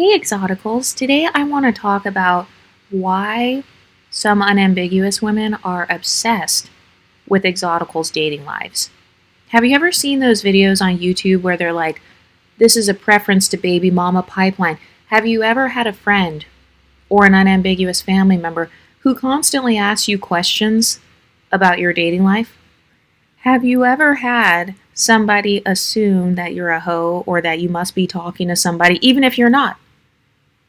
Hey Exoticals, today I want to talk about why some unambiguous women are obsessed with Exoticals' dating lives. Have you ever seen those videos on YouTube where they're like, this is a preference to baby mama pipeline? Have you ever had a friend or an unambiguous family member who constantly asks you questions about your dating life? Have you ever had somebody assume that you're a hoe or that you must be talking to somebody, even if you're not?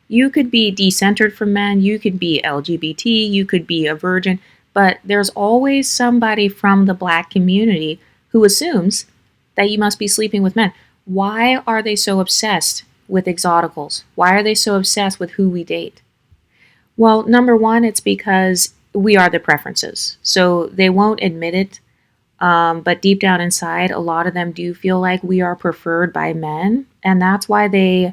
You could be decentered from men, you could be LGBT, you could be a virgin, but there's always somebody from the black community who assumes that you must be sleeping with men. Why are they so obsessed with exoticals? Why are they so obsessed with who we date? Well, number one, it's because we are the preferences. So they won't admit it, but deep down inside, a lot of them do feel like we are preferred by men, and that's why they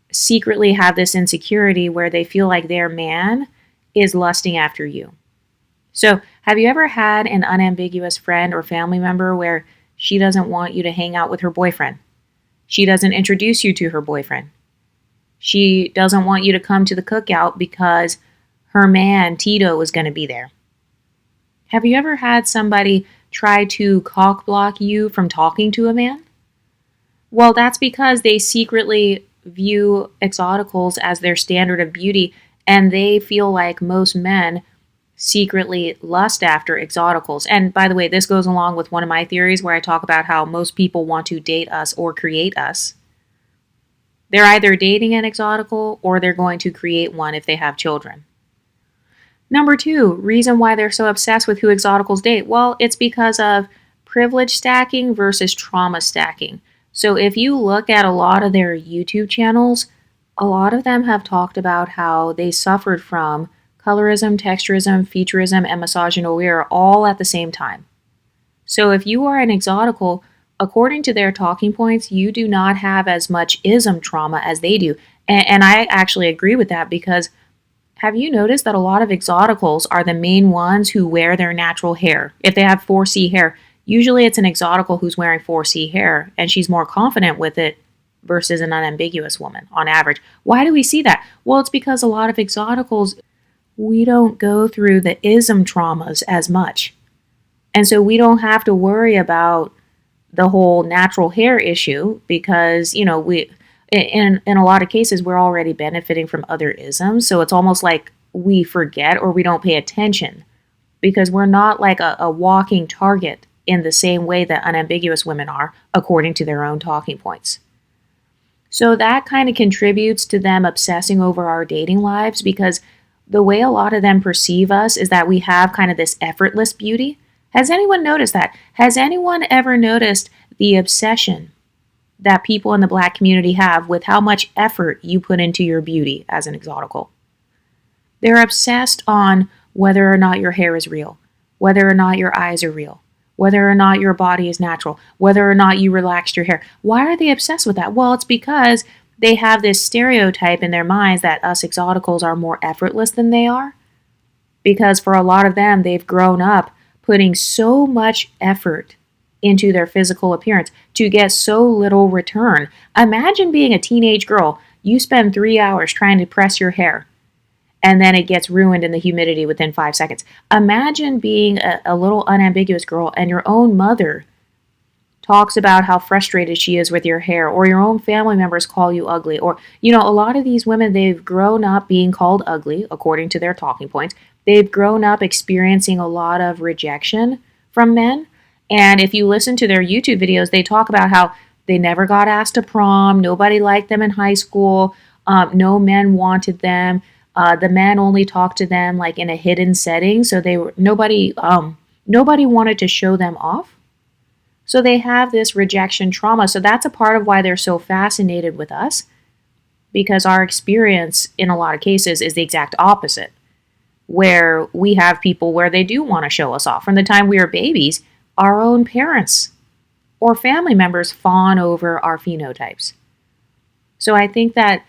secretly have this insecurity where they feel like their man is lusting after you. So, have you ever had an unambiguous friend or family member where she doesn't want you to hang out with her boyfriend? She doesn't introduce you to her boyfriend. She doesn't want you to come to the cookout because her man, Tito, is going to be there. Have you ever had somebody try to cock block you from talking to a man? Well, that's because they secretly view exoticals as their standard of beauty, and they feel like most men secretly lust after exoticals. And by the way, this goes along with one of my theories where I talk about how most people want to date us or create us. They're either dating an exotical or they're going to create one if they have children. Number two, reason why they're so obsessed with who exoticals date. Well, it's because of privilege stacking versus trauma stacking. So if you look at a lot of their YouTube channels, a lot of them have talked about how they suffered from colorism, texturism, featureism, and misogynoir all at the same time. So if you are an exotical, according to their talking points, you do not have as much ism trauma as they do. And I actually agree with that because have you noticed that a lot of exoticals are the main ones who wear their natural hair? If they have 4C hair, usually it's an exotical who's wearing 4C hair, and she's more confident with it versus an unambiguous woman on average. Why do we see that? Well, it's because a lot of exoticals, we don't go through the ism traumas as much. And so we don't have to worry about the whole natural hair issue because, we in a lot of cases, we're already benefiting from other isms. So it's almost like we forget or we don't pay attention because we're not like a walking target in the same way that unambiguous women are, according to their own talking points. So that kind of contributes to them obsessing over our dating lives because the way a lot of them perceive us is that we have kind of this effortless beauty. Has anyone noticed that? Has anyone ever noticed the obsession that people in the black community have with how much effort you put into your beauty as an exotical? They're obsessed on whether or not your hair is real, whether or not your eyes are real, whether or not your body is natural, whether or not you relaxed your hair. Why are they obsessed with that? Well, it's because they have this stereotype in their minds that us exoticals are more effortless than they are. Because for a lot of them, they've grown up putting so much effort into their physical appearance to get so little return. Imagine being a teenage girl. You spend 3 hours trying to press your hair, and then it gets ruined in the humidity within 5 seconds. Imagine being a little unambiguous girl and your own mother talks about how frustrated she is with your hair, or your own family members call you ugly, or, a lot of these women, they've grown up being called ugly, according to their talking points. They've grown up experiencing a lot of rejection from men. And if you listen to their YouTube videos, they talk about how they never got asked to prom, nobody liked them in high school, no men wanted them. The men only talked to them like in a hidden setting, so nobody wanted to show them off. So they have this rejection trauma. So that's a part of why they're so fascinated with us, because our experience in a lot of cases is the exact opposite, where we have people where they do want to show us off. From the time we were babies, our own parents or family members fawn over our phenotypes. So I think that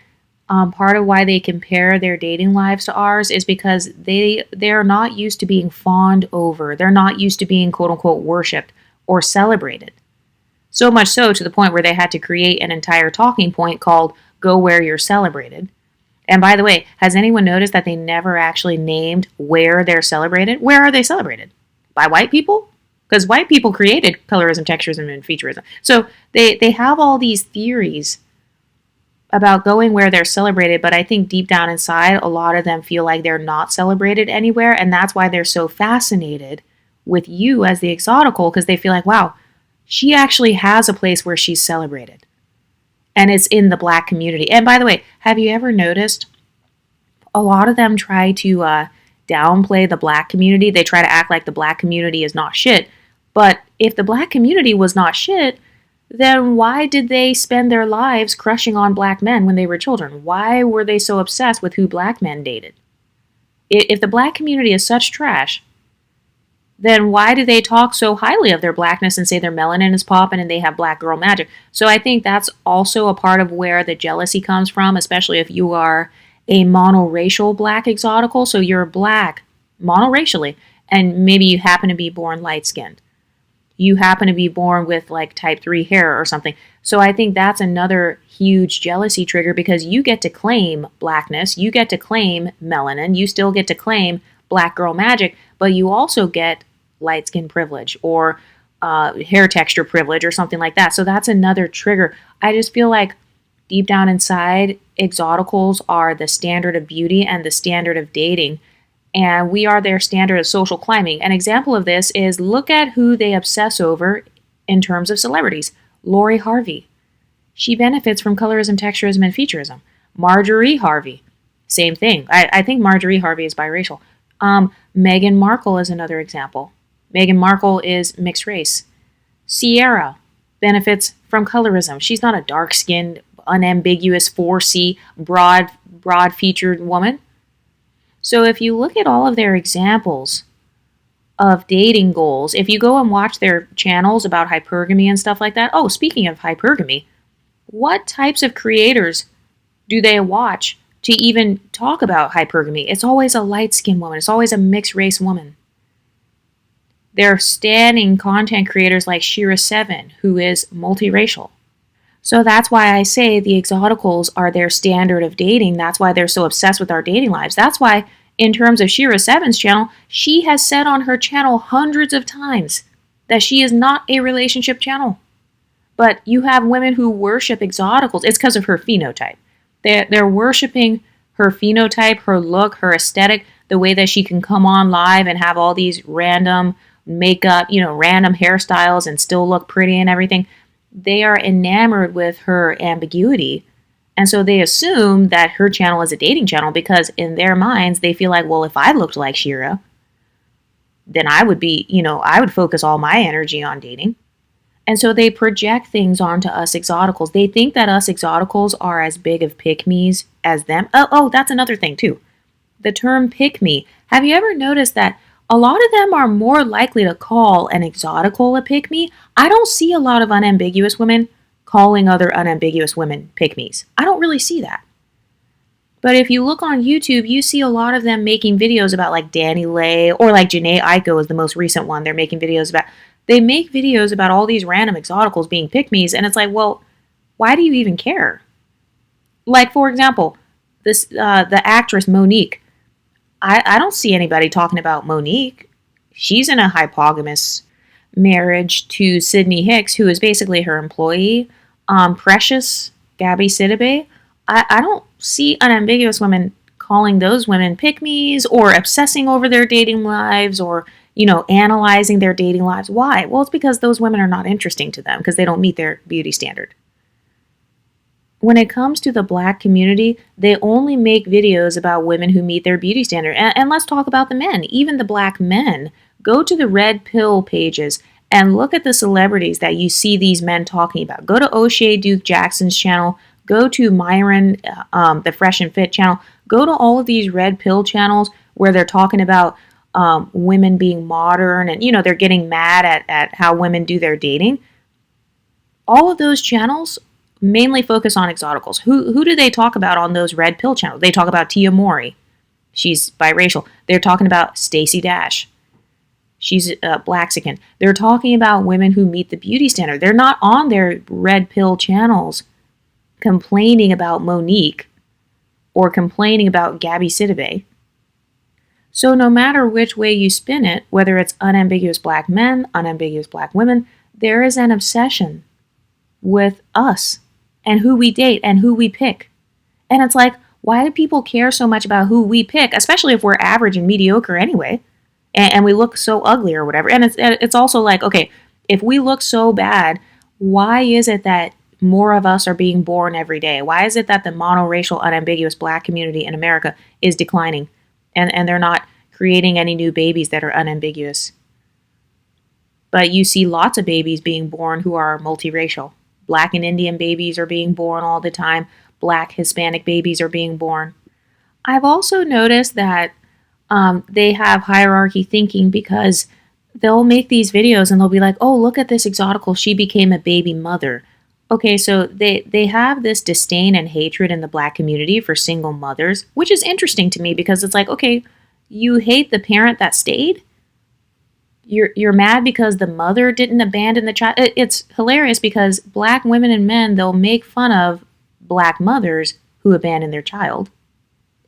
part of why they compare their dating lives to ours is because they're not used to being fawned over. They're not used to being quote unquote worshipped or celebrated. So much so to the point where they had to create an entire talking point called go where you're celebrated. And by the way, has anyone noticed that they never actually named where they're celebrated? Where are they celebrated? By white people? Because white people created colorism, texturism, and featureism. So they have all these theories about going where they're celebrated, but I think deep down inside, a lot of them feel like they're not celebrated anywhere, and that's why they're so fascinated with you as the exotical, because they feel like, wow, she actually has a place where she's celebrated. And it's in the black community. And by the way, have you ever noticed a lot of them try to downplay the black community? They try to act like the black community is not shit. But if the black community was not shit, then why did they spend their lives crushing on black men when they were children? Why were they so obsessed with who black men dated? If the black community is such trash, then why do they talk so highly of their blackness and say their melanin is popping and they have black girl magic? So I think that's also a part of where the jealousy comes from, especially if you are a monoracial black exotical. So you're black monoracially, and maybe you happen to be born light-skinned. You happen to be born with like type 3 hair or something. So I think that's another huge jealousy trigger, because you get to claim blackness, you get to claim melanin, you still get to claim black girl magic, but you also get light skin privilege or hair texture privilege or something like that. So that's another trigger. I just feel like deep down inside, exoticals are the standard of beauty and the standard of dating. And we are their standard of social climbing. An example of this is, look at who they obsess over in terms of celebrities. Lori Harvey. She benefits from colorism, texturism, and featureism. Marjorie Harvey. Same thing. I think Marjorie Harvey is biracial. Meghan Markle is another example. Meghan Markle is mixed race. Sierra benefits from colorism. She's not a dark-skinned, unambiguous 4C, broad-featured woman. So if you look at all of their examples of dating goals, if you go and watch their channels about hypergamy and stuff like that, oh, speaking of hypergamy, what types of creators do they watch to even talk about hypergamy? It's always a light-skinned woman. It's always a mixed-race woman. They're standing content creators like Shira7, who is multiracial. So that's why I say the exoticals are their standard of dating. That's why they're so obsessed with our dating lives. That's why, in terms of Shira7's channel, she has said on her channel hundreds of times that she is not a relationship channel. But you have women who worship exoticals. It's because of her phenotype. They're worshiping her phenotype, her look, her aesthetic, the way that she can come on live and have all these random makeup, random hairstyles and still look pretty and everything. They are enamored with her ambiguity. And so they assume that her channel is a dating channel, because in their minds, they feel like, well, if I looked like Shira, then I would be, I would focus all my energy on dating. And so they project things onto us exoticals. They think that us exoticals are as big of pick-me's as them. Oh, that's another thing too. The term pick-me. Have you ever noticed that a lot of them are more likely to call an exotical a pick-me? I don't see a lot of unambiguous women calling other unambiguous women pick-me's. I don't really see that. But if you look on YouTube, you see a lot of them making videos about like Danny Lay, or like Janae Aiko is the most recent one. They're making videos about, they make videos about all these random exoticals being pick-me's, and it's like, well, why do you even care? Like, for example, this the actress Monique. I don't see anybody talking about Monique. She's in a hypogamous marriage to Sydney Hicks, who is basically her employee. Precious, Gabby Sidibe. I don't see unambiguous women calling those women pick-me's or obsessing over their dating lives or, analyzing their dating lives. Why? Well, it's because those women are not interesting to them because they don't meet their beauty standard. When it comes to the black community, they only make videos about women who meet their beauty standard. And let's talk about the men. Even the black men. Go to the red pill pages and look at the celebrities that you see these men talking about. Go to O'Shea Duke Jackson's channel. Go to Myron, the Fresh and Fit channel. Go to all of these red pill channels where they're talking about women being modern and, they're getting mad at how women do their dating. All of those channels mainly focus on exoticals. Who do they talk about on those red pill channels? They talk about Tia Mowry. She's biracial. They're talking about Stacey Dash. She's Blaxican. They're talking about women who meet the beauty standard. They're not on their red pill channels complaining about Monique or complaining about Gabby Sidibe. So no matter which way you spin it, whether it's unambiguous black men, unambiguous black women, there is an obsession with us and who we date and who we pick. And it's like, why do people care so much about who we pick, especially if we're average and mediocre anyway, and we look so ugly or whatever? And it's also like, okay, if we look so bad, why is it that more of us are being born every day? Why is it that the monoracial, unambiguous black community in America is declining, and they're not creating any new babies that are unambiguous? But you see lots of babies being born who are multiracial. Black and Indian babies are being born all the time. Black Hispanic babies are being born. I've also noticed that they have hierarchy thinking, because they'll make these videos and they'll be like, oh, look at this exotical, she became a baby mother. Okay, so they have this disdain and hatred in the black community for single mothers, which is interesting to me, because it's like, okay, you hate the parent that stayed? You're mad because the mother didn't abandon the child? It's hilarious, because black women and men, they'll make fun of black mothers who abandon their child.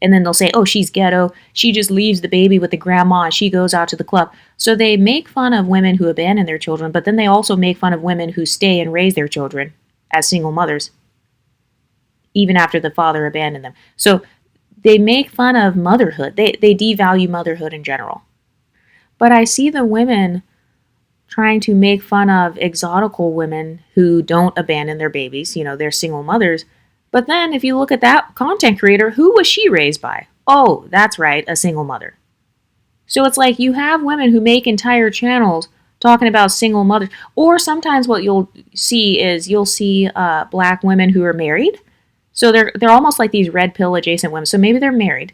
And then they'll say, oh, she's ghetto. She just leaves the baby with the grandma and she goes out to the club. So they make fun of women who abandon their children, but then they also make fun of women who stay and raise their children as single mothers, even after the father abandoned them. So they make fun of motherhood. They devalue motherhood in general. But I see the women trying to make fun of exotical women who don't abandon their babies. You know, they're single mothers. But then if you look at that content creator, who was she raised by? Oh, that's right, a single mother. So it's like you have women who make entire channels talking about single mothers. Or sometimes what you'll see is black women who are married. So they're almost like these red pill adjacent women. So maybe they're married,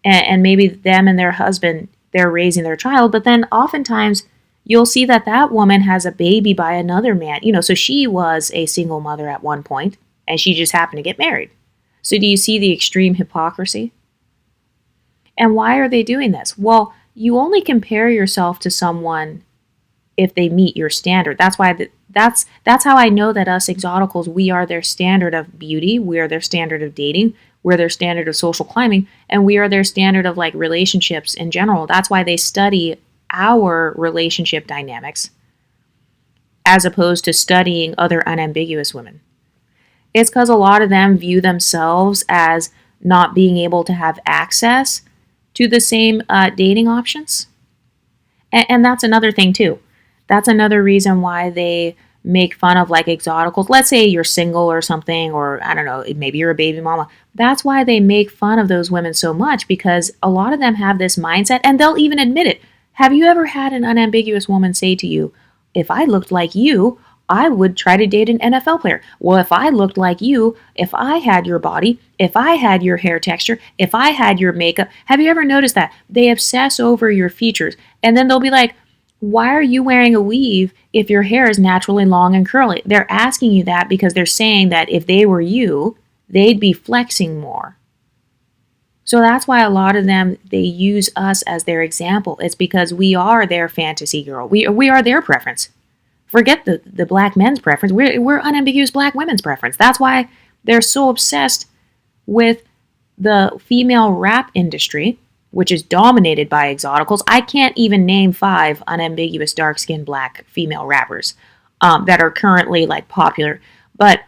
and maybe them and their husband, they're raising their child. But then oftentimes you'll see that woman has a baby by another man. You know, so she was a single mother at one point, and she just happened to get married. So do you see the extreme hypocrisy? And why are they doing this? Well, you only compare yourself to someone if they meet your standard. That's why that's how I know that us exoticals, we are their standard of beauty, we are their standard of dating, we're their standard of social climbing, and we are their standard of like relationships in general. That's why they study our relationship dynamics as opposed to studying other unambiguous women. It's because a lot of them view themselves as not being able to have access to the same dating options. And that's another thing too. That's another reason why they make fun of like exoticals. Let's say you're single or something, or I don't know, maybe you're a baby mama. That's why they make fun of those women so much, because a lot of them have this mindset, and they'll even admit it. Have you ever had an unambiguous woman say to you, if I looked like you, I would try to date an NFL player? Well, if I looked like you, if I had your body, if I had your hair texture, if I had your makeup. Have you ever noticed that? They obsess over your features. And then they'll be like, why are you wearing a weave if your hair is naturally long and curly? They're asking you that because they're saying that if they were you, they'd be flexing more. So that's why a lot of them, they use us as their example. It's because we are their fantasy girl. We are their preference. Forget the black men's preference. We're unambiguous black women's preference. That's why they're so obsessed with the female rap industry, which is dominated by exoticals. I can't even name 5 unambiguous dark-skinned black female rappers that are currently like popular. But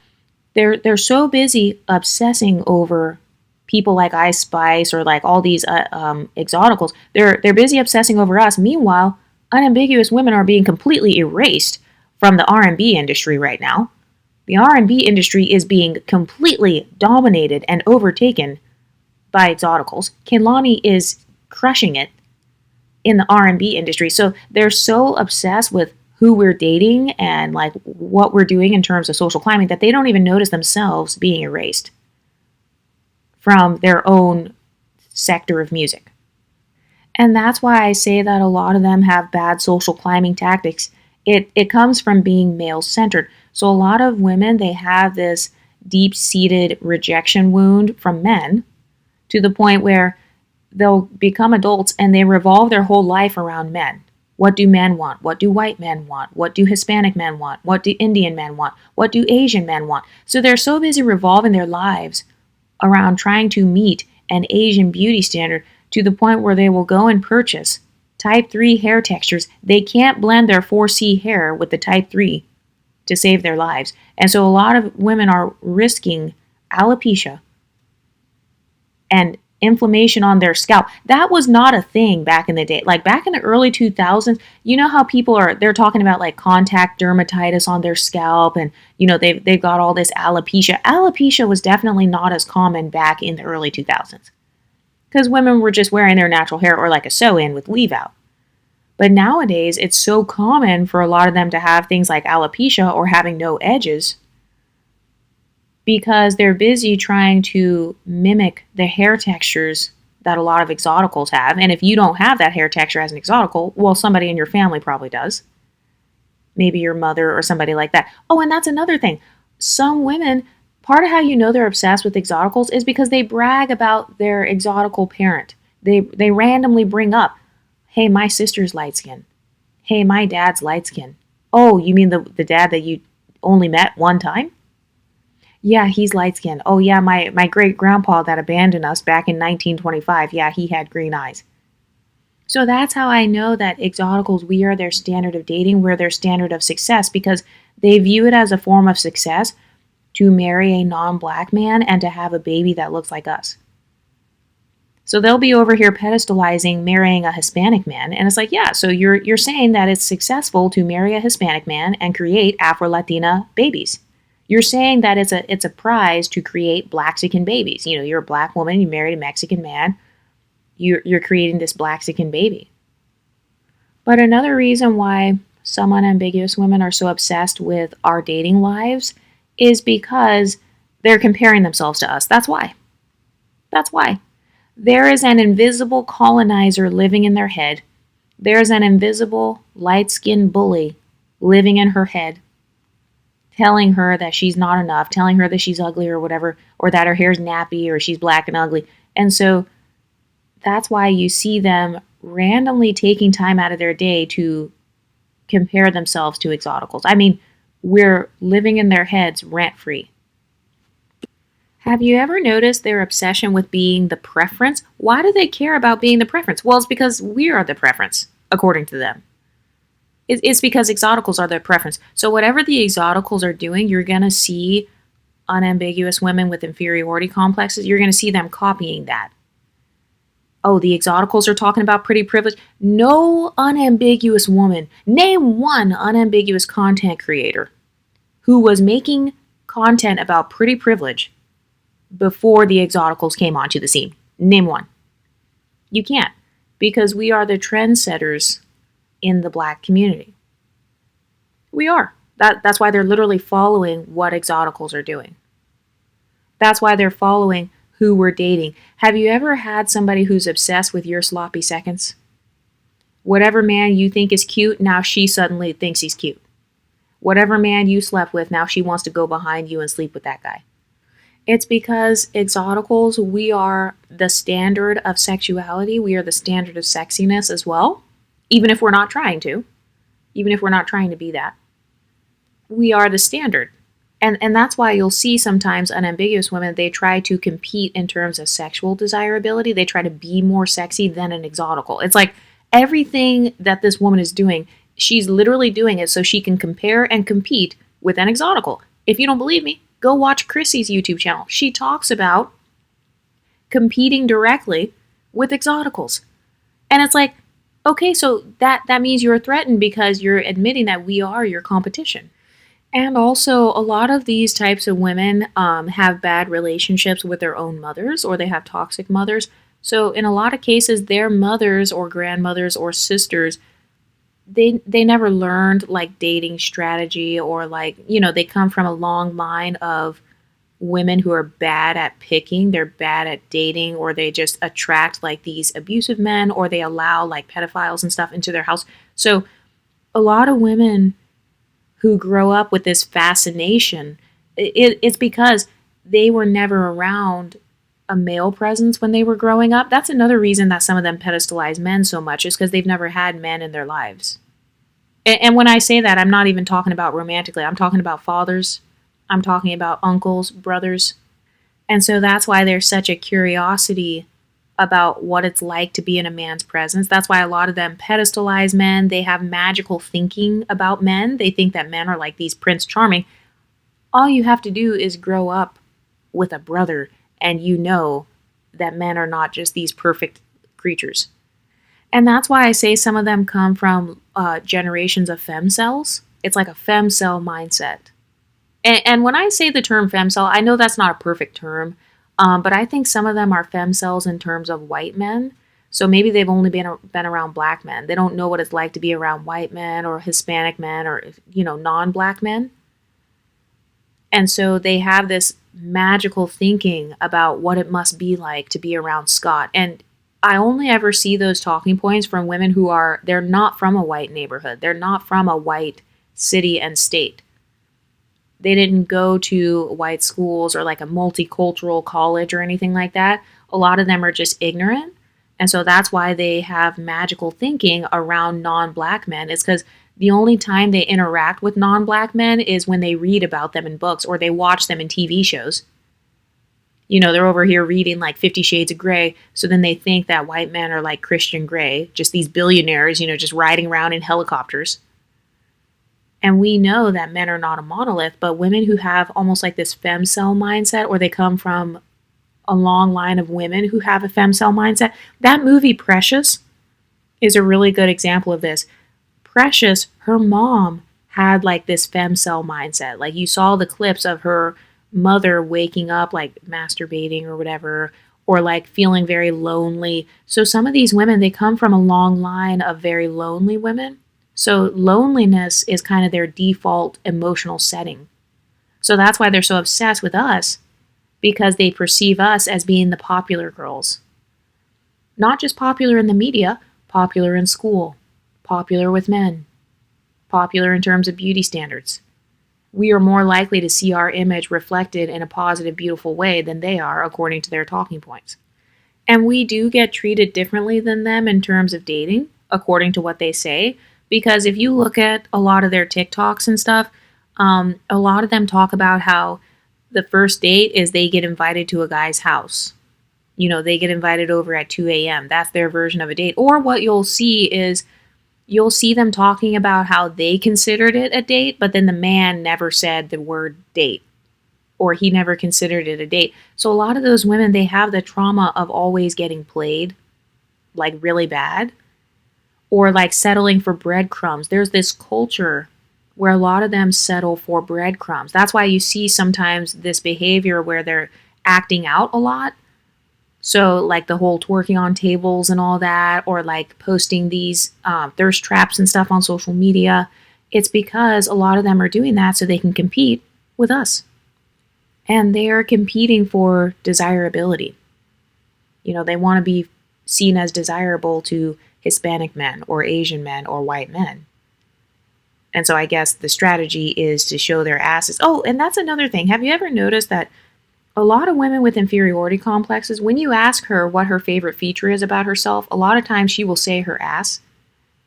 they're so busy obsessing over people like Ice Spice or like all these exoticals. They're busy obsessing over us. Meanwhile, unambiguous women are being completely erased from the R&B industry right now. The R&B industry is being completely dominated and overtaken by exoticals. Kehlani is crushing it in the R&B industry. So they're so obsessed with who we're dating and like what we're doing in terms of social climbing that they don't even notice themselves being erased from their own sector of music. And that's why I say that a lot of them have bad social climbing tactics. It comes from being male-centered. So a lot of women, they have this deep-seated rejection wound from men to the point where they'll become adults and they revolve their whole life around men. What do men want? What do white men want? What do Hispanic men want? What do Indian men want? What do Asian men want? So they're so busy revolving their lives around trying to meet an Asian beauty standard to the point where they will go and purchase type 3 hair textures. They can't blend their 4C hair with the type 3 to save their lives. And so a lot of women are risking alopecia and inflammation on their scalp. That was not a thing back in the day. Like back in the early 2000s, you know how they're talking about like contact dermatitis on their scalp, and they've got all this alopecia. Alopecia was definitely not as common back in the early 2000s because women were just wearing their natural hair or like a sew-in with leave out. But nowadays, it's so common for a lot of them to have things like alopecia or having no edges because they're busy trying to mimic the hair textures that a lot of exoticals have. And if you don't have that hair texture as an exotical, well, somebody in your family probably does. Maybe your mother or somebody like that. Oh, and that's another thing. Some women, part of how you know they're obsessed with exoticals is because they brag about their exotical parent. They randomly bring up, hey, my sister's light skin. Hey, my dad's light skin. Oh, you mean the dad that you only met one time? Yeah, he's light skinned. Oh, yeah, my great grandpa that abandoned us back in 1925. Yeah, he had green eyes. So that's how I know that exoticals, we are their standard of dating, we're their standard of success, because they view it as a form of success to marry a non-black man and to have a baby that looks like us. So they'll be over here pedestalizing marrying a Hispanic man, and it's like, yeah, so you're saying that it's successful to marry a Hispanic man and create Afro-Latina babies. You're saying that it's a prize to create Blaxican babies. You're a black woman, you married a Mexican man, you're creating this Blaxican baby. But another reason why some unambiguous women are so obsessed with our dating lives is because they're comparing themselves to us. That's why. That's why. There is an invisible colonizer living in their head. There's an invisible light-skinned bully living in her head, telling her that she's not enough, telling her that she's ugly or whatever, or that her hair's nappy or she's black and ugly. And so that's why you see them randomly taking time out of their day to compare themselves to exoticals. I mean, we're living in their heads rent-free. Have you ever noticed their obsession with being the preference? Why do they care about being the preference? Well, it's because we are the preference, according to them. It's because exoticals are their preference. So whatever the exoticals are doing, you're going to see unambiguous women with inferiority complexes. You're going to see them copying that. Oh, the exoticals are talking about pretty privilege. No unambiguous woman. Name one unambiguous content creator who was making content about pretty privilege before the exoticals came onto the scene. Name one. You can't, because we are the trendsetters in the black community. We are. That's why they're literally following what exoticals are doing. That's why they're following who we're dating. Have you ever had somebody who's obsessed with your sloppy seconds? Whatever man you think is cute, now she suddenly thinks he's cute. Whatever man you slept with, now she wants to go behind you and sleep with that guy. It's because exoticals, we are the standard of sexuality. We are the standard of sexiness as well. Even if we're not trying to. Even if we're not trying to be that. We are the standard. And that's why you'll see sometimes unambiguous women, they try to compete in terms of sexual desirability. They try to be more sexy than an exotical. It's like everything that this woman is doing, she's literally doing it so she can compare and compete with an exotical. If you don't believe me, go watch Chrissy's YouTube channel. She talks about competing directly with exoticals. And it's like, okay, so that means you're threatened because you're admitting that we are your competition. And also, a lot of these types of women have bad relationships with their own mothers, or they have toxic mothers. So in a lot of cases, their mothers or grandmothers or sisters, they never learned like dating strategy, or like, they come from a long line of women who are bad at picking, they're bad at dating, or they just attract like these abusive men, or they allow like pedophiles and stuff into their house. So a lot of women who grow up with this fascination, it's because they were never around a male presence when they were growing up. That's another reason that some of them pedestalize men so much, is because they've never had men in their lives. And when I say that, I'm not even talking about romantically. I'm talking about fathers. I'm talking about uncles, brothers. And so that's why there's such a curiosity about what it's like to be in a man's presence. That's why a lot of them pedestalize men. They have magical thinking about men. They think that men are like these Prince Charming. All you have to do is grow up with a brother, and you know that men are not just these perfect creatures. And that's why I say some of them come from generations of femcells. It's like a femcell mindset. And when I say the term femcell, I know that's not a perfect term, but I think some of them are femcells in terms of white men. So maybe they've only been around black men. They don't know what it's like to be around white men or Hispanic men or, non-black men. And so they have this magical thinking about what it must be like to be around Scott. And I only ever see those talking points from women they're not from a white neighborhood. They're not from a white city and state. They didn't go to white schools or like a multicultural college or anything like that. A lot of them are just ignorant. And so that's why they have magical thinking around non-black men. It's because the only time they interact with non-black men is when they read about them in books or they watch them in TV shows. They're over here reading like 50 Shades of Grey. So then they think that white men are like Christian Grey, just these billionaires, just riding around in helicopters. And we know that men are not a monolith, but women who have almost like this femcell mindset, or they come from a long line of women who have a femcell mindset. That movie Precious is a really good example of this. Precious, her mom had like this femcell mindset. Like you saw the clips of her mother waking up like masturbating or whatever, or like feeling very lonely. So some of these women, they come from a long line of very lonely women. So loneliness is kind of their default emotional setting. So that's why they're so obsessed with us, because they perceive us as being the popular girls. Not just popular in the media, popular in school, popular with men, popular in terms of beauty standards. We are more likely to see our image reflected in a positive, beautiful way than they are, according to their talking points. And we do get treated differently than them in terms of dating, according to what they say. Because if you look at a lot of their TikToks and stuff, a lot of them talk about how the first date is they get invited to a guy's house. They get invited over at 2 a.m. That's their version of a date. Or what you'll see is you'll see them talking about how they considered it a date, but then the man never said the word date, or he never considered it a date. So a lot of those women, they have the trauma of always getting played, like really bad. Or like settling for breadcrumbs. There's this culture where a lot of them settle for breadcrumbs. That's why you see sometimes this behavior where they're acting out a lot. So like the whole twerking on tables and all that, or like posting these thirst traps and stuff on social media. It's because a lot of them are doing that so they can compete with us. And they are competing for desirability. They want to be seen as desirable to Hispanic men or Asian men or white men. And so I guess the strategy is to show their asses. Oh, and that's another thing. Have you ever noticed that a lot of women with inferiority complexes, when you ask her what her favorite feature is about herself, a lot of times she will say her ass.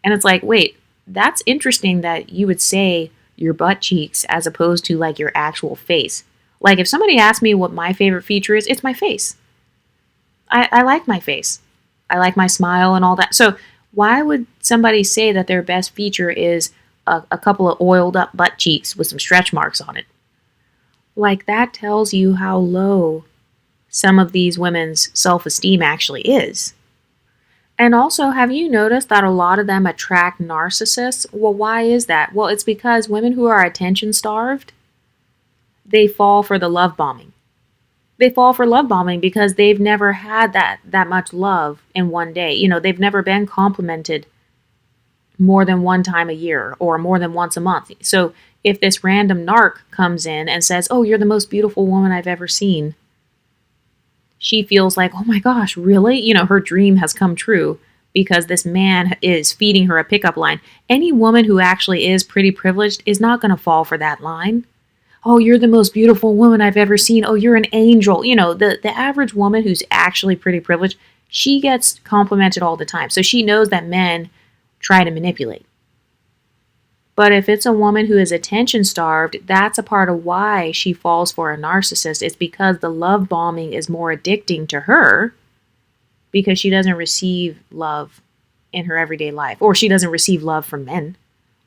And it's like, wait, that's interesting that you would say your butt cheeks as opposed to like your actual face. Like if somebody asked me what my favorite feature is, it's my face. I like my face. I like my smile and all that. So why would somebody say that their best feature is a couple of oiled up butt cheeks with some stretch marks on it? Like that tells you how low some of these women's self-esteem actually is. And also, have you noticed that a lot of them attract narcissists? Well, why is that? Well, it's because women who are attention starved, they fall for the love bombing. They fall for love bombing because they've never had that much love in one day. They've never been complimented more than one time a year or more than once a month. So if this random narc comes in and says, oh, you're the most beautiful woman I've ever seen, she feels like, oh my gosh, really? Her dream has come true because this man is feeding her a pickup line. Any woman who actually is pretty privileged is not going to fall for that line. oh, you're the most beautiful woman I've ever seen. Oh, you're an angel. You know, the average woman who's actually pretty privileged, she gets complimented all the time. So she knows that men try to manipulate. But if it's a woman who is attention starved, that's a part of why she falls for a narcissist. It's because the love bombing is more addicting to her because she doesn't receive love in her everyday life, or she doesn't receive love from men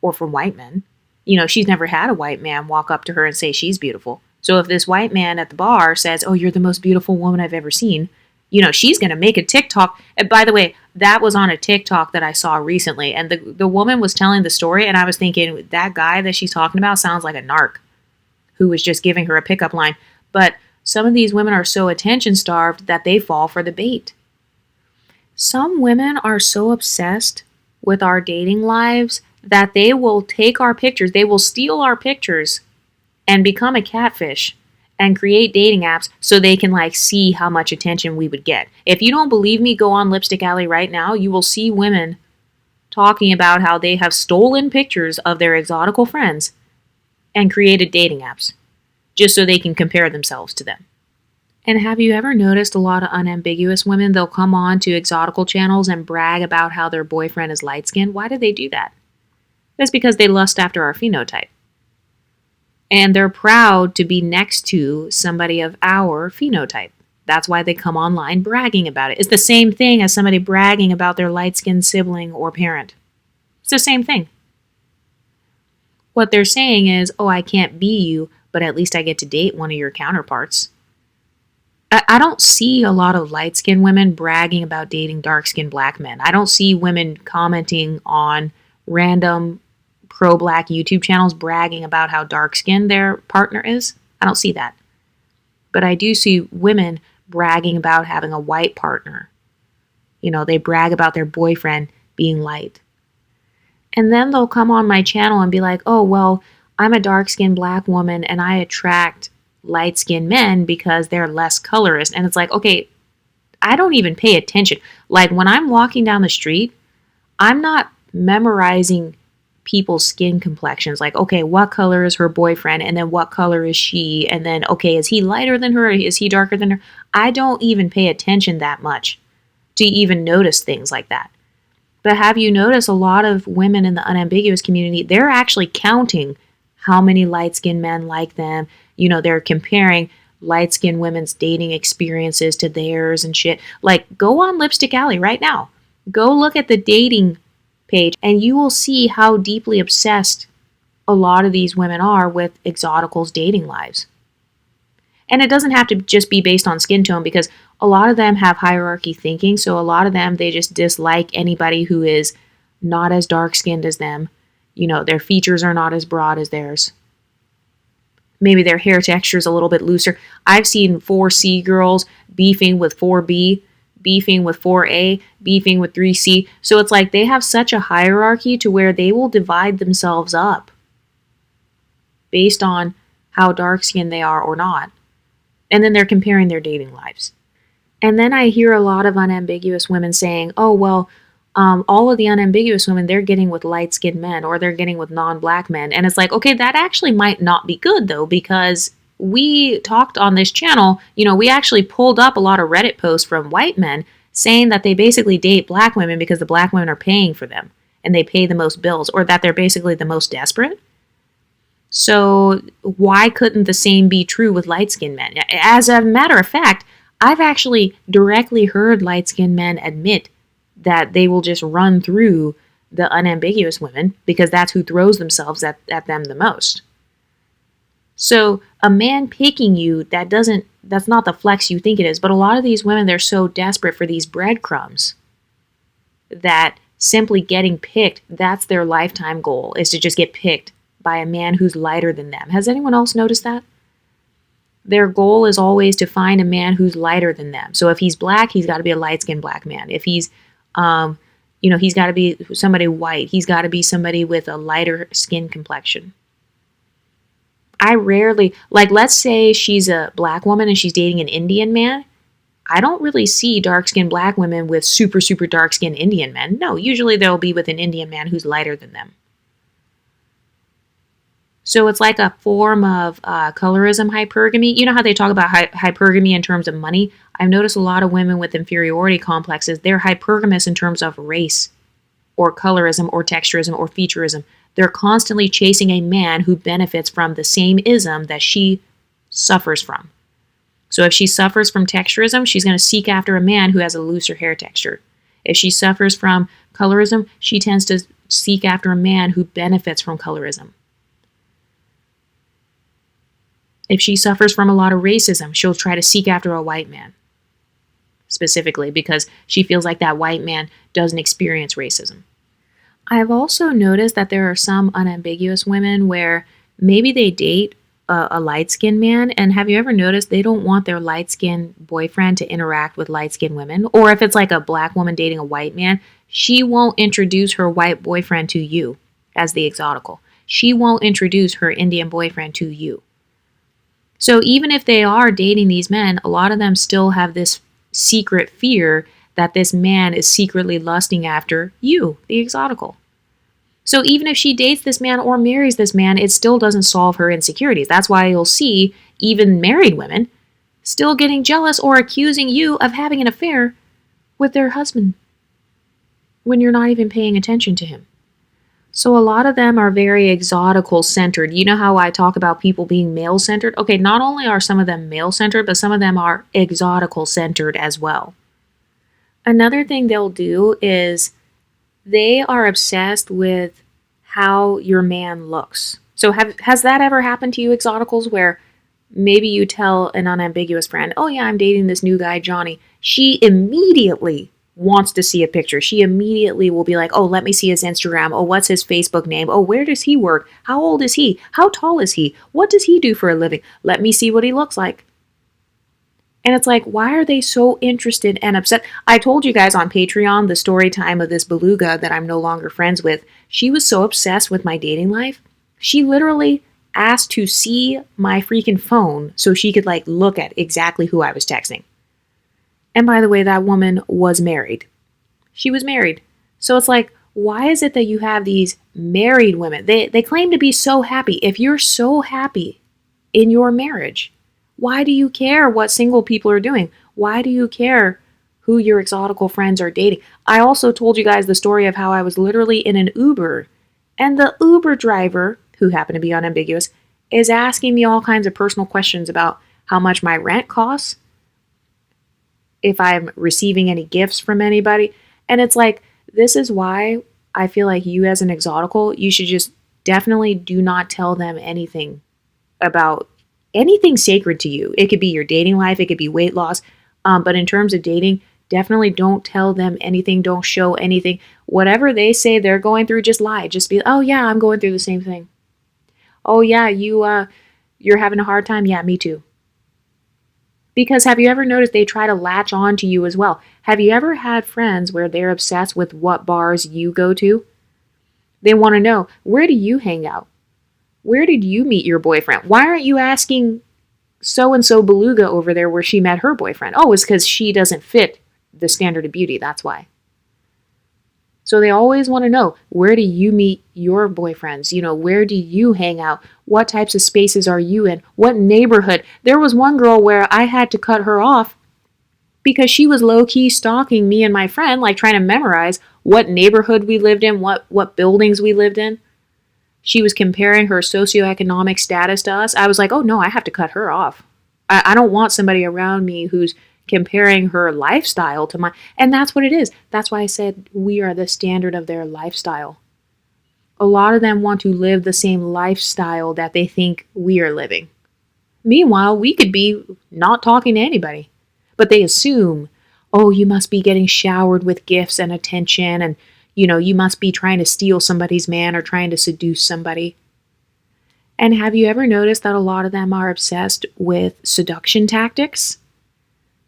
or from white men. You know, she's never had a white man walk up to her and say she's beautiful. So if this white man at the bar says, oh, you're the most beautiful woman I've ever seen, you know, she's going to make a TikTok. And by the way, that was on a TikTok that I saw recently. And the woman was telling the story. And I was thinking, that guy that she's talking about sounds like a narc who was just giving her a pickup line. But some of these women are so attention starved that they fall for the bait. Some women are so obsessed with our dating lives that they will take our pictures, they will steal our pictures and become a catfish and create dating apps so they can like see how much attention we would get. If you don't believe me, go on Lipstick Alley right now. You will see women talking about how they have stolen pictures of their exotical friends and created dating apps just so they can compare themselves to them. And have you ever noticed a lot of unambiguous women, they'll come on to exotical channels and brag about how their boyfriend is light-skinned? Why do they do that? It's because they lust after our phenotype. And they're proud to be next to somebody of our phenotype. That's why they come online bragging about it. It's the same thing as somebody bragging about their light-skinned sibling or parent. It's the same thing. What they're saying is, oh, I can't be you, but at least I get to date one of your counterparts. I don't see a lot of light-skinned women bragging about dating dark-skinned black men. I don't see women commenting on random pro-black YouTube channels bragging about how dark-skinned their partner is. I don't see that. But I do see women bragging about having a white partner. You know, they brag about their boyfriend being light. And then they'll come on my channel and be like, oh, well, I'm a dark-skinned black woman and I attract light-skinned men because they're less colorist. And it's like, okay, I don't even pay attention. Like when I'm walking down the street, I'm not memorizing people's skin complexions. Like, okay, what color is her boyfriend? And then what color is she? And then, okay, is he lighter than her? Is he darker than her? I don't even pay attention that much to even notice things like that. But have you noticed a lot of women in the unambiguous community, they're actually counting how many light-skinned men like them. You know, they're comparing light-skinned women's dating experiences to theirs and shit. Like, go on Lipstick Alley right now. Go look at the dating page and you will see how deeply obsessed a lot of these women are with exoticals' dating lives. And it doesn't have to just be based on skin tone because a lot of them have hierarchy thinking. So a lot of them, they just dislike anybody who is not as dark-skinned as them. You know, their features are not as broad as theirs. Maybe their hair texture is a little bit looser. I've seen 4C girls beefing with 4B, beefing with 4A, beefing with 3C. So it's like they have such a hierarchy to where they will divide themselves up based on how dark-skinned they are or not. And then they're comparing their dating lives. And then I hear a lot of unambiguous women saying, oh, well, all of the unambiguous women, they're getting with light-skinned men or they're getting with non-black men. And it's like, okay, that actually might not be good, though, because we talked on this channel, you know, we actually pulled up a lot of Reddit posts from white men saying that they basically date black women because the black women are paying for them and they pay the most bills, or that they're basically the most desperate. So why couldn't the same be true with light-skinned men? As a matter of fact, I've actually directly heard light-skinned men admit that they will just run through the unambiguous women because that's who throws themselves at them the most. So a man picking you, that's not the flex you think it is. But a lot of these women, they're so desperate for these breadcrumbs that simply getting picked, that's their lifetime goal, is to just get picked by a man who's lighter than them. Has anyone else noticed that? Their goal is always to find a man who's lighter than them. So if he's black, he's got to be a light-skinned black man. If he's, he's got to be somebody white. He's got to be somebody with a lighter skin complexion. I rarely, like, let's say she's a black woman and she's dating an Indian man. I don't really see dark-skinned black women with super, super dark-skinned Indian men. No, usually they'll be with an Indian man who's lighter than them. So it's like a form of colorism hypergamy. You know how they talk about hypergamy in terms of money? I've noticed a lot of women with inferiority complexes, they're hypergamous in terms of race or colorism or texturism or featureism. They're constantly chasing a man who benefits from the same ism that she suffers from. So if she suffers from texturism, she's going to seek after a man who has a looser hair texture. If she suffers from colorism, she tends to seek after a man who benefits from colorism. If she suffers from a lot of racism, she'll try to seek after a white man, specifically because she feels like that white man doesn't experience racism. I've also noticed that there are some unambiguous women where maybe they date a light-skinned man, and have you ever noticed they don't want their light-skinned boyfriend to interact with light-skinned women? Or if it's like a black woman dating a white man, she won't introduce her white boyfriend to you as the exotical. She won't introduce her Indian boyfriend to you. So even if they are dating these men, a lot of them still have this secret fear that this man is secretly lusting after you, the exotical. So even if she dates this man or marries this man, it still doesn't solve her insecurities. That's why you'll see even married women still getting jealous or accusing you of having an affair with their husband when you're not even paying attention to him. So a lot of them are very exotical centered. You know how I talk about people being male centered? Okay, not only are some of them male centered, but some of them are exotical centered as well. Another thing they'll do is they are obsessed with how your man looks. So has that ever happened to you, exoticals, where maybe you tell an unambiguous friend, oh yeah, I'm dating this new guy, Johnny. She immediately wants to see a picture. She immediately will be like, oh, let me see his Instagram. Oh, what's his Facebook name? Oh, where does he work? How old is he? How tall is he? What does he do for a living? Let me see what he looks like. And it's like, why are they so interested and upset? I told you guys on Patreon the story time of this beluga that I'm no longer friends with. She was so obsessed with my dating life. She literally asked to see my freaking phone so she could like look at exactly who I was texting. And by the way, that woman was married. She was married. So it's like, why is it that you have these married women? They claim to be so happy. If you're so happy in your marriage, why do you care what single people are doing? Why do you care who your exotical friends are dating? I also told you guys the story of how I was literally in an Uber, and the Uber driver, who happened to be unambiguous, is asking me all kinds of personal questions about how much my rent costs, if I'm receiving any gifts from anybody. And it's like, this is why I feel like you as an exotical, you should just definitely do not tell them anything about anything sacred to you. It could be your dating life, it could be weight loss. But in terms of dating, definitely don't tell them anything. Don't show anything. Whatever they say they're going through, just lie. Just be, oh yeah, I'm going through the same thing. Oh yeah, you're having a hard time. Yeah, me too. Because have you ever noticed they try to latch on to you as well? Have you ever had friends where they're obsessed with what bars you go to? They want to know, where do you hang out? Where did you meet your boyfriend? Why aren't you asking so-and-so beluga over there where she met her boyfriend? Oh, it's because she doesn't fit the standard of beauty. That's why. So they always want to know, where do you meet your boyfriends? You know, where do you hang out? What types of spaces are you in? What neighborhood? There was one girl where I had to cut her off because she was low-key stalking me and my friend, like trying to memorize what neighborhood we lived in, what buildings we lived in. She was comparing her socioeconomic status to us. I was like, oh no, I have to cut her off. I don't want somebody around me who's comparing her lifestyle to mine. And that's what it is. That's why I said we are the standard of their lifestyle. A lot of them want to live the same lifestyle that they think we are living. Meanwhile, we could be not talking to anybody. But they assume, oh, you must be getting showered with gifts and attention, and you must be trying to steal somebody's man or trying to seduce somebody. And have you ever noticed that a lot of them are obsessed with seduction tactics?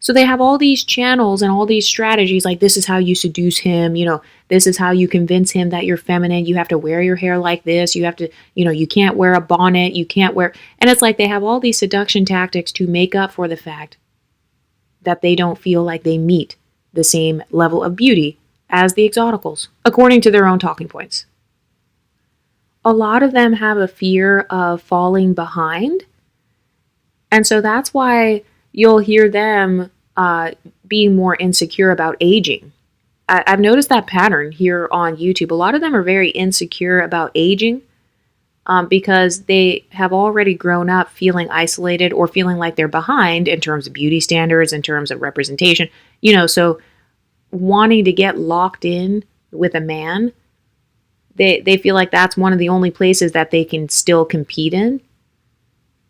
So they have all these channels and all these strategies, like this is how you seduce him, this is how you convince him that you're feminine, you have to wear your hair like this, you have to, you can't wear a bonnet, you can't wear, and it's like they have all these seduction tactics to make up for the fact that they don't feel like they meet the same level of beauty as the exoticals, according to their own talking points. A lot of them have a fear of falling behind. And so that's why you'll hear them being more insecure about aging. I've noticed that pattern here on YouTube. A lot of them are very insecure about aging because they have already grown up feeling isolated or feeling like they're behind in terms of beauty standards, in terms of representation. So wanting to get locked in with a man, they feel like that's one of the only places that they can still compete in.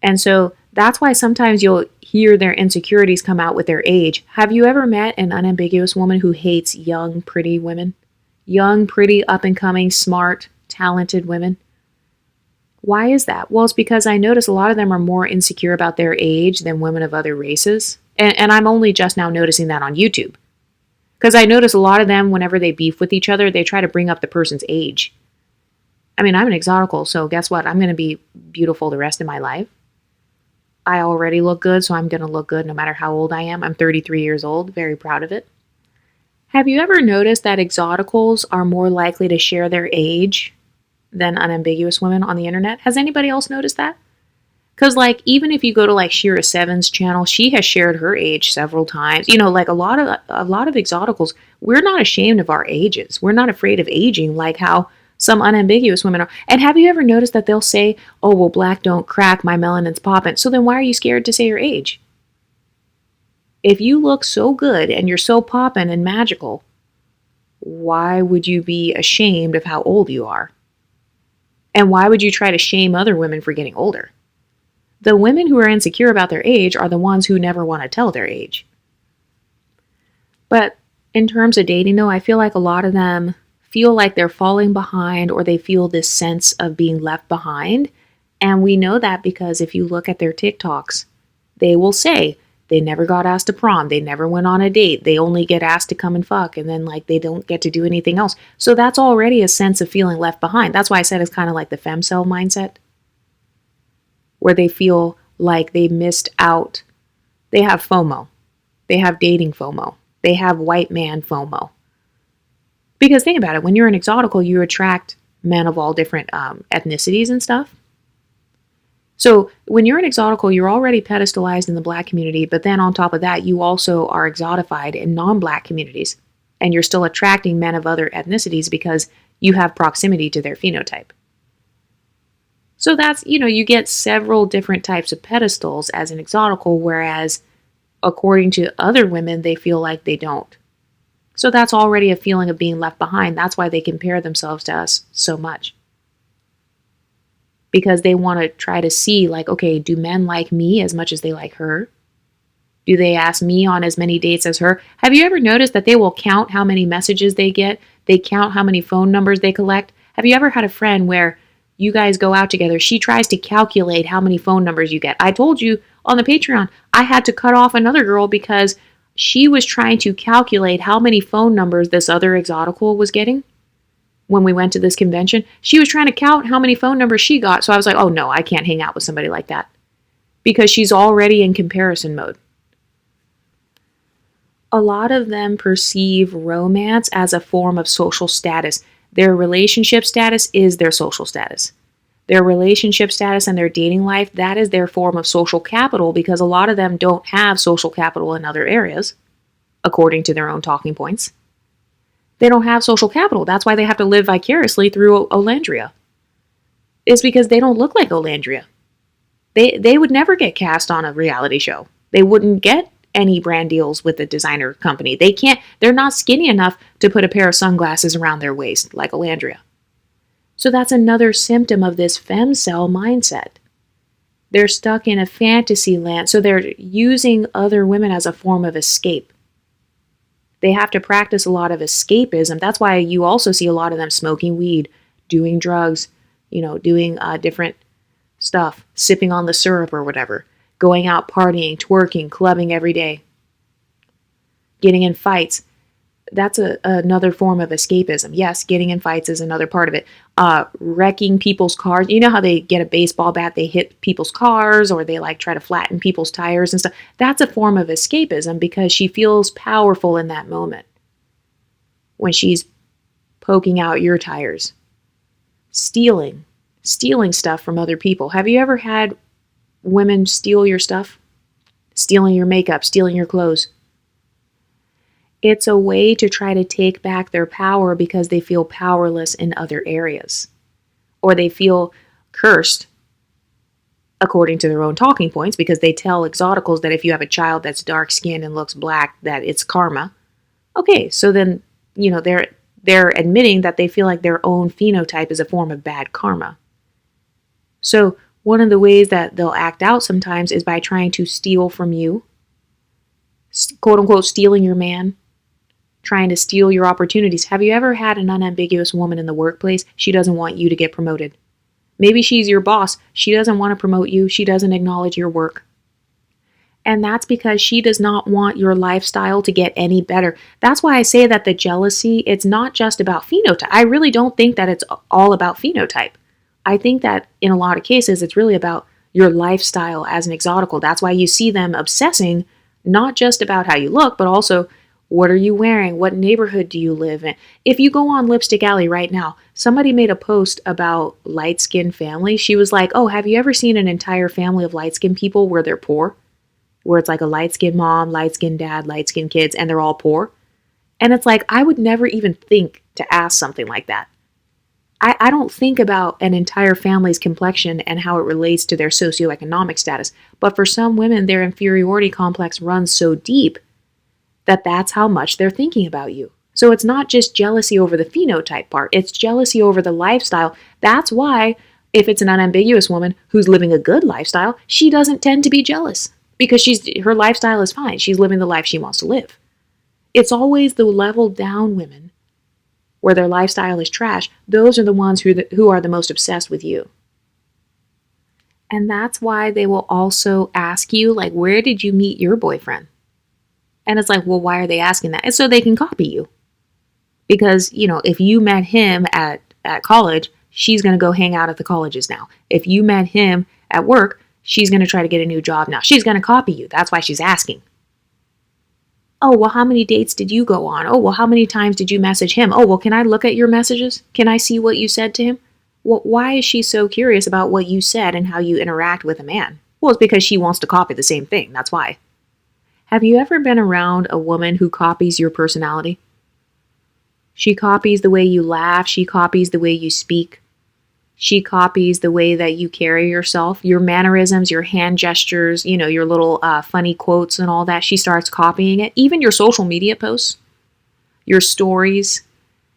And so that's why sometimes you'll hear their insecurities come out with their age. Have you ever met an unambiguous woman who hates young, pretty women? Young, pretty, up-and-coming, smart, talented women? Why is that? Well, it's because I notice a lot of them are more insecure about their age than women of other races. And I'm only just now noticing that on YouTube. Because I notice a lot of them, whenever they beef with each other, they try to bring up the person's age. I mean, I'm an exotical, so guess what? I'm going to be beautiful the rest of my life. I already look good, so I'm going to look good no matter how old I am. I'm 33 years old, very proud of it. Have you ever noticed that exoticals are more likely to share their age than unambiguous women on the internet? Has anybody else noticed that? Because, even if you go to, Shira Seven's channel, she has shared her age several times. A lot of exoticals, we're not ashamed of our ages. We're not afraid of aging like how some unambiguous women are. And have you ever noticed that they'll say, oh, well, black don't crack, my melanin's popping. So then why are you scared to say your age? If you look so good and you're so poppin' and magical, why would you be ashamed of how old you are? And why would you try to shame other women for getting older? The women who are insecure about their age are the ones who never want to tell their age. But in terms of dating, though, I feel like a lot of them feel like they're falling behind, or they feel this sense of being left behind. And we know that because if you look at their TikToks, they will say they never got asked to prom, they never went on a date, they only get asked to come and fuck, and then they don't get to do anything else. So that's already a sense of feeling left behind. That's why I said it's kind of like the femcel mindset, where they feel like they missed out. They have FOMO. They have dating FOMO. They have white man FOMO. Because think about it, when you're an exotical, you attract men of all different ethnicities and stuff. So when you're an exotical, you're already pedestalized in the black community, but then on top of that, you also are exotified in non-black communities. And you're still attracting men of other ethnicities because you have proximity to their phenotype. So that's, you get several different types of pedestals as an exotical, whereas according to other women, they feel like they don't. So that's already a feeling of being left behind. That's why they compare themselves to us so much. Because they want to try to see, okay, do men like me as much as they like her? Do they ask me on as many dates as her? Have you ever noticed that they will count how many messages they get? They count how many phone numbers they collect? Have you ever had a friend where you guys go out together, she tries to calculate how many phone numbers you get? I told you on the Patreon, I had to cut off another girl because she was trying to calculate how many phone numbers this other exotical was getting when we went to this convention. She was trying to count how many phone numbers she got. So I was like, oh no, I can't hang out with somebody like that. Because she's already in comparison mode. A lot of them perceive romance as a form of social status. Their relationship status is their social status. Their relationship status and their dating life, that is their form of social capital, because a lot of them don't have social capital in other areas, according to their own talking points. They don't have social capital. That's why they have to live vicariously through Olandria. It's because they don't look like Olandria. They would never get cast on a reality show. They wouldn't get any brand deals with a designer company. They're not skinny enough to put a pair of sunglasses around their waist like Olandria. So that's another symptom of this femcel mindset. They're stuck in a fantasy land, so they're using other women as a form of escape. They have to practice a lot of escapism. That's why you also see a lot of them smoking weed, doing drugs, doing different stuff, sipping on the syrup or whatever, going out partying, twerking, clubbing every day, getting in fights. That's another form of escapism. Yes, getting in fights is another part of it. Wrecking people's cars. You know how they get a baseball bat, they hit people's cars, or they try to flatten people's tires and stuff. That's a form of escapism because she feels powerful in that moment when she's poking out your tires. Stealing. stealing stuff from other people. Have you ever had women steal your stuff? Stealing your makeup, stealing your clothes. It's a way to try to take back their power because they feel powerless in other areas. Or they feel cursed, according to their own talking points, because they tell exoticals that if you have a child that's dark-skinned and looks black, that it's karma. Okay, so then, they're admitting that they feel like their own phenotype is a form of bad karma. So one of the ways that they'll act out sometimes is by trying to steal from you, quote unquote, stealing your man, trying to steal your opportunities. Have you ever had an unambiguous woman in the workplace? She doesn't want you to get promoted. Maybe she's your boss. She doesn't want to promote you. She doesn't acknowledge your work. And that's because she does not want your lifestyle to get any better. That's why I say that the jealousy, it's not just about phenotype. I really don't think that it's all about phenotype. I think that in a lot of cases, it's really about your lifestyle as an exotical. That's why you see them obsessing, not just about how you look, but also what are you wearing? What neighborhood do you live in? If you go on Lipstick Alley right now, somebody made a post about light-skinned families. She was like, oh, have you ever seen an entire family of light-skinned people where they're poor? Where it's like a light-skinned mom, light-skinned dad, light-skinned kids, and they're all poor? And it's like, I would never even think to ask something like that. I don't think about an entire family's complexion and how it relates to their socioeconomic status. But for some women, their inferiority complex runs so deep that that's how much they're thinking about you. So it's not just jealousy over the phenotype part. It's jealousy over the lifestyle. That's why if it's an unambiguous woman who's living a good lifestyle, she doesn't tend to be jealous because her lifestyle is fine. She's living the life she wants to live. It's always the level down women where their lifestyle is trash. Those are the ones who are the most obsessed with you. And that's why they will also ask you, like, where did you meet your boyfriend? And it's like, well, why are they asking that? It's so they can copy you. Because, if you met him at college, she's going to go hang out at the colleges now. If you met him at work, she's going to try to get a new job now. She's going to copy you. That's why she's asking. Oh, well, how many dates did you go on? Oh, well, how many times did you message him? Oh, well, can I look at your messages? Can I see what you said to him? Well, why is she so curious about what you said and how you interact with a man? Well, it's because she wants to copy the same thing. That's why. Have you ever been around a woman who copies your personality? She copies the way you laugh. She copies the way you speak. She copies the way that you carry yourself, your mannerisms, your hand gestures, your little funny quotes and all that. She starts copying it. Even your social media posts, your stories,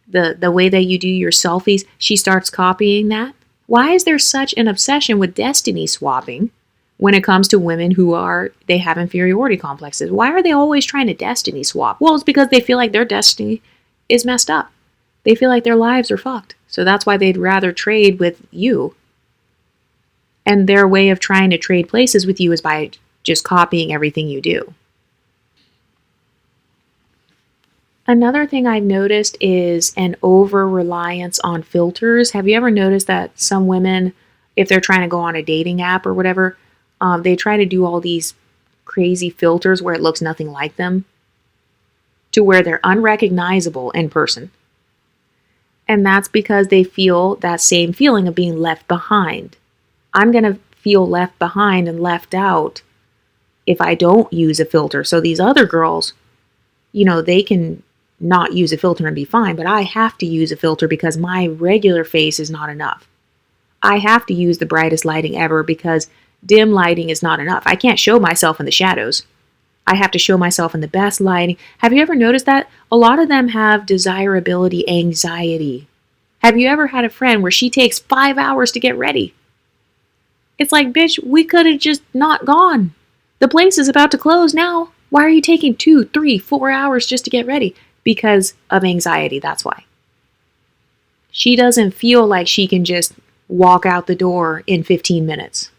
the way that you do your selfies, she starts copying that. Why is there such an obsession with destiny swapping when it comes to women they have inferiority complexes? Why are they always trying to destiny swap? Well, it's because they feel like their destiny is messed up. They feel like their lives are fucked. So that's why they'd rather trade with you. And their way of trying to trade places with you is by just copying everything you do. Another thing I've noticed is an over-reliance on filters. Have you ever noticed that some women, if they're trying to go on a dating app or whatever, they try to do all these crazy filters where it looks nothing like them, to where they're unrecognizable in person. And that's because they feel that same feeling of being left behind. I'm going to feel left behind and left out if I don't use a filter. So these other girls, they can not use a filter and be fine, but I have to use a filter because my regular face is not enough. I have to use the brightest lighting ever because dim lighting is not enough. I can't show myself in the shadows. I have to show myself in the best lighting. Have you ever noticed that? A lot of them have desirability anxiety. Have you ever had a friend where she takes 5 hours to get ready? It's like, bitch, we could have just not gone. The place is about to close now. Why are you taking 2, 3, 4 hours just to get ready? Because of anxiety, that's why. She doesn't feel like she can just walk out the door in 15 minutes.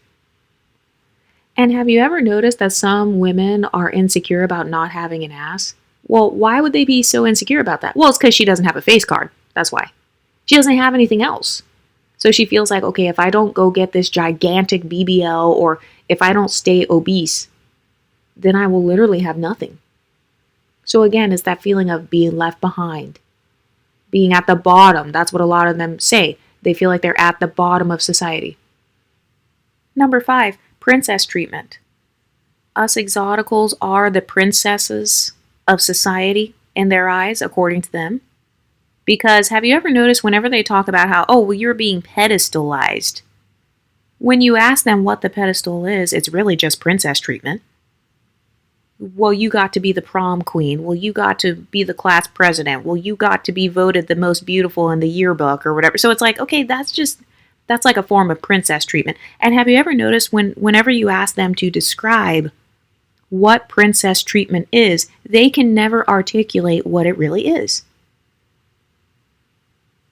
And have you ever noticed that some women are insecure about not having an ass? Well, why would they be so insecure about that? Well, it's because she doesn't have a face card. That's why. She doesn't have anything else. So she feels like, okay, if I don't go get this gigantic BBL or if I don't stay obese, then I will literally have nothing. So again, it's that feeling of being left behind, being at the bottom. That's what a lot of them say. They feel like they're at the bottom of society. Number 5, princess treatment. Us exoticals are the princesses of society in their eyes, according to them. Because have you ever noticed whenever they talk about how, oh, well, you're being pedestalized, when you ask them what the pedestal is, it's really just princess treatment. Well, you got to be the prom queen. Well, you got to be the class president. Well, you got to be voted the most beautiful in the yearbook or whatever. So it's like, okay, that's like a form of princess treatment. And have you ever noticed whenever you ask them to describe what princess treatment is, they can never articulate what it really is.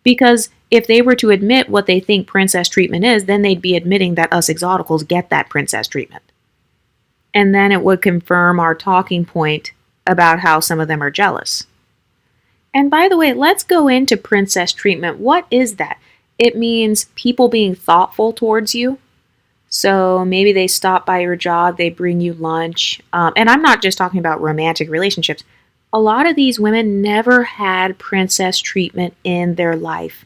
Because if they were to admit what they think princess treatment is, then they'd be admitting that us exoticals get that princess treatment. And then it would confirm our talking point about how some of them are jealous. And by the way, let's go into princess treatment. What is that? It means people being thoughtful towards you. So maybe they stop by your job, they bring you lunch. And I'm not just talking about romantic relationships. A lot of these women never had princess treatment in their life.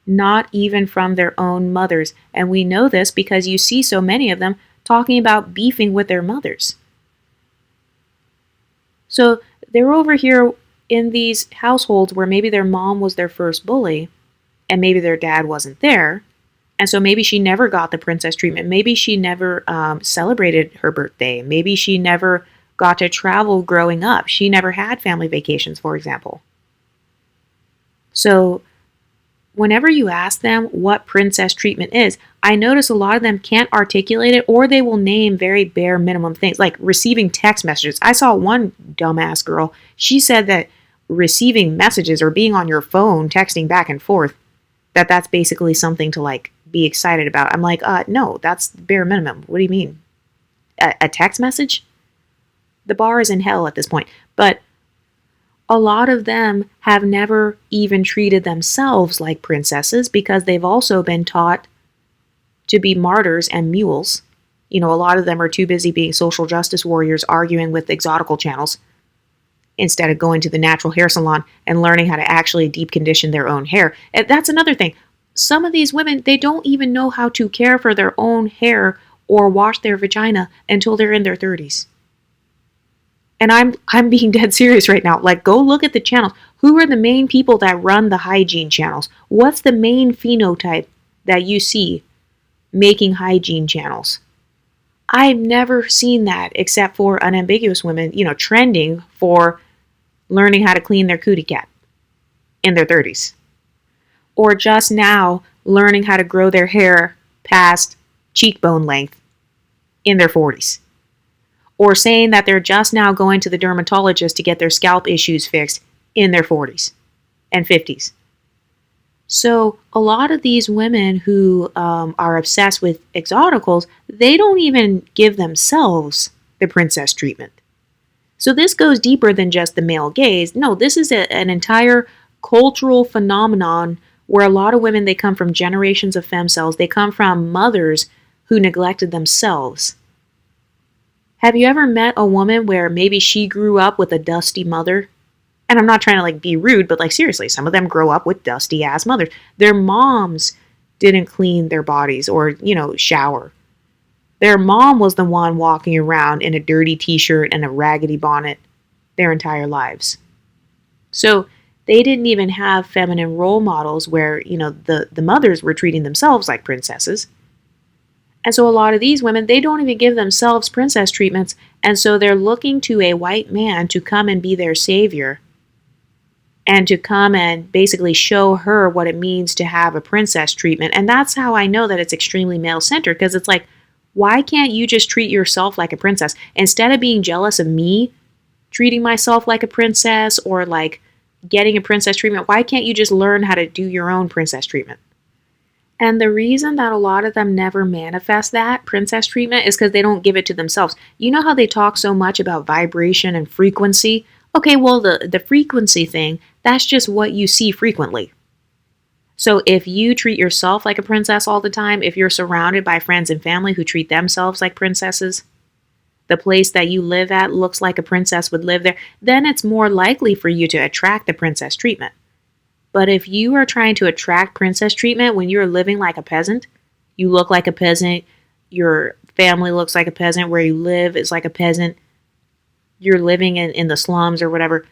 Not even from their own mothers. And we know this because you see so many of them talking about beefing with their mothers. So they're over here in these households where maybe their mom was their first bully and maybe their dad wasn't there. And so maybe she never got the princess treatment. Maybe she never celebrated her birthday. Maybe she never got to travel growing up. She never had family vacations, for example. So whenever you ask them what princess treatment is, I notice a lot of them can't articulate it, or they will name very bare minimum things, like receiving text messages. I saw one dumbass girl, she said that receiving messages or being on your phone, texting back and forth, that's basically something to like be excited about. I'm like, no, that's bare minimum. What do you mean? A text message? The bar is in hell at this point. But a lot of them have never even treated themselves like princesses because they've also been taught to be martyrs and mules. You know, a lot of them are too busy being social justice warriors arguing with exotical channels instead of going to the natural hair salon and learning how to actually deep condition their own hair. And that's another thing. Some of these women, they don't even know how to care for their own hair or wash their vagina until they're in their 30s. And I'm being dead serious right now. Like, go look at the channels. Who are the main people that run the hygiene channels? What's the main phenotype that you see making hygiene channels? I've never seen that except for unambiguous women, trending for learning how to clean their cootie cat in their 30s. Or just now learning how to grow their hair past cheekbone length in their 40s. Or saying that they're just now going to the dermatologist to get their scalp issues fixed in their 40s and 50s. So a lot of these women who are obsessed with exoticals, they don't even give themselves the princess treatment. So this goes deeper than just the male gaze. No, this is an entire cultural phenomenon where a lot of women, they come from generations of femcells. They come from mothers who neglected themselves. Have you ever met a woman where maybe she grew up with a dusty mother? And I'm not trying to be rude, but seriously, some of them grow up with dusty ass mothers. Their moms didn't clean their bodies or, shower. Their mom was the one walking around in a dirty t-shirt and a raggedy bonnet their entire lives. So they didn't even have feminine role models where, the mothers were treating themselves like princesses. And so a lot of these women, they don't even give themselves princess treatments. And so they're looking to a white man to come and be their savior and to come and basically show her what it means to have a princess treatment. And that's how I know that it's extremely male-centered, because it's like, why can't you just treat yourself like a princess? Instead of being jealous of me treating myself like a princess or getting a princess treatment, why can't you just learn how to do your own princess treatment? And the reason that a lot of them never manifest that princess treatment is because they don't give it to themselves. You know how they talk so much about vibration and frequency? Okay, well, the frequency thing, that's just what you see frequently. So if you treat yourself like a princess all the time, if you're surrounded by friends and family who treat themselves like princesses, the place that you live at looks like a princess would live there, then it's more likely for you to attract the princess treatment. But if you are trying to attract princess treatment when you're living like a peasant, you look like a peasant, your family looks like a peasant, where you live is like a peasant, you're living in the slums or whatever,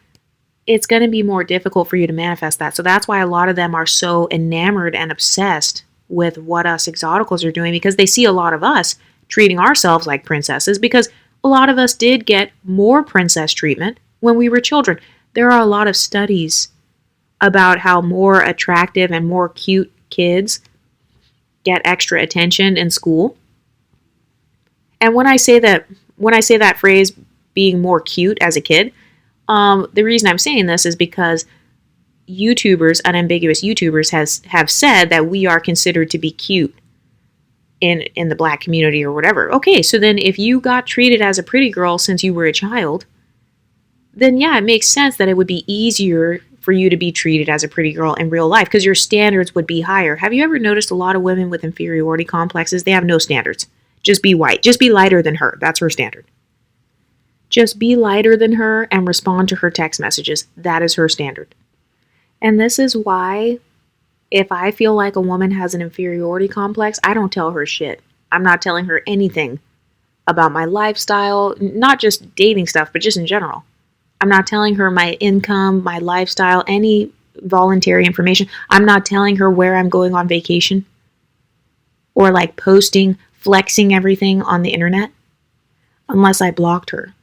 it's going to be more difficult for you to manifest that. So that's why a lot of them are so enamored and obsessed with what us exoticals are doing, because they see a lot of us treating ourselves like princesses, because a lot of us did get more princess treatment when we were children. There are a lot of studies about how more attractive and more cute kids get extra attention in school. And when I say that phrase, being more cute as a kid, the reason I'm saying this is because YouTubers, unambiguous YouTubers, have said that we are considered to be cute in the black community or whatever. Okay, so then if you got treated as a pretty girl since you were a child, then yeah, it makes sense that it would be easier for you to be treated as a pretty girl in real life, because your standards would be higher. Have you ever noticed a lot of women with inferiority complexes? They have no standards. Just be white. Just be lighter than her. That's her standard. Just be lighter than her and respond to her text messages. That is her standard. And this is why, if I feel like a woman has an inferiority complex, I don't tell her shit. I'm not telling her anything about my lifestyle, not just dating stuff, but just in general. I'm not telling her my income, my lifestyle, any voluntary information. I'm not telling her where I'm going on vacation, or like posting, flexing everything on the internet, unless I blocked her.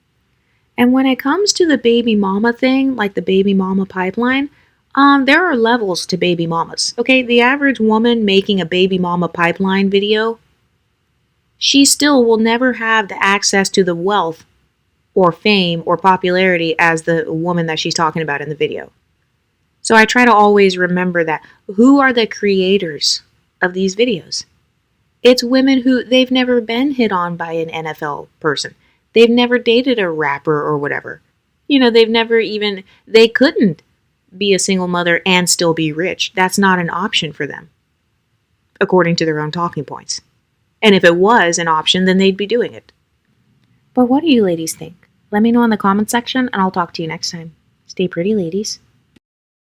And when it comes to the baby mama thing, like the baby mama pipeline, there are levels to baby mamas. Okay, the average woman making a baby mama pipeline video, she still will never have the access to the wealth or fame or popularity as the woman that she's talking about in the video. So I try to always remember that. Who are the creators of these videos? It's women who, they've never been hit on by an NFL person. They've never dated a rapper or whatever. You know, they couldn't be a single mother and still be rich. That's not an option for them, according to their own talking points. And if it was an option, then they'd be doing it. But what do you ladies think? Let me know in the comment section, and I'll talk to you next time. Stay pretty, ladies.